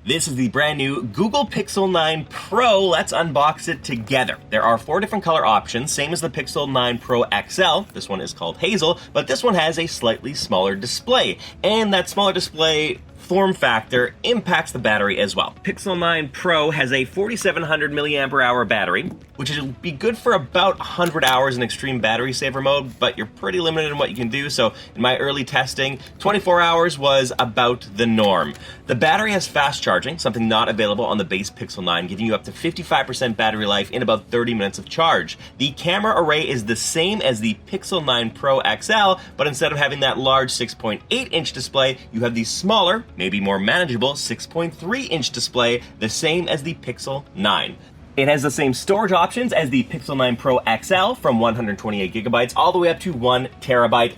This is the brand new Google Pixel 9 Pro. Let's unbox it together. There are 4 different color options, same as the Pixel 9 Pro XL. This one is called Hazel, but this one has a slightly smaller display. And that smaller display form factor impacts the battery as well. Pixel 9 Pro has a 4700 milliampere hour battery, which will be good for about 100 hours in extreme battery saver mode, but you're pretty limited in what you can do. So in my early testing, 24 hours was about the norm. The battery has fast charging, something not available on the base Pixel 9, giving you up to 55% battery life in about 30 minutes of charge. The camera array is the same as the Pixel 9 Pro XL, but instead of having that large 6.8-inch display, you have the smaller, maybe more manageable 6.3-inch display, the same as the Pixel 9. It has the same storage options as the Pixel 9 Pro XL from 128 gigabytes all the way up to 1 terabyte.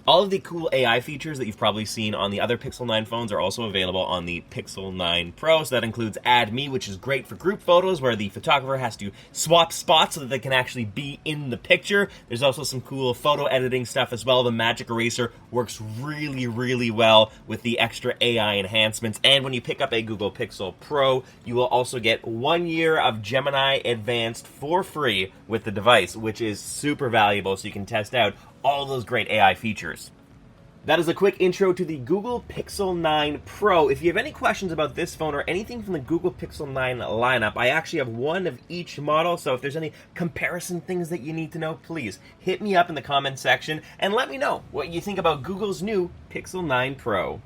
All of the cool AI features that you've probably seen on the other Pixel 9 phones are also available on the Pixel 9 Pro. So that includes Add Me, which is great for group photos where the photographer has to swap spots so that they can actually be in the picture. There's also some cool photo editing stuff as well. The Magic Eraser works really well with the extra AI enhancements. And when you pick up a Google Pixel Pro, you will also get 1 year of Gemini Advanced for free with the device, which is super valuable so you can test out all those great AI features. That is a quick intro to the Google Pixel 9 Pro. If you have any questions about this phone or anything from the Google Pixel 9 lineup, I actually have one of each model, so if there's any comparison things that you need to know, please hit me up in the comment section and let me know what you think about Google's new Pixel 9 Pro.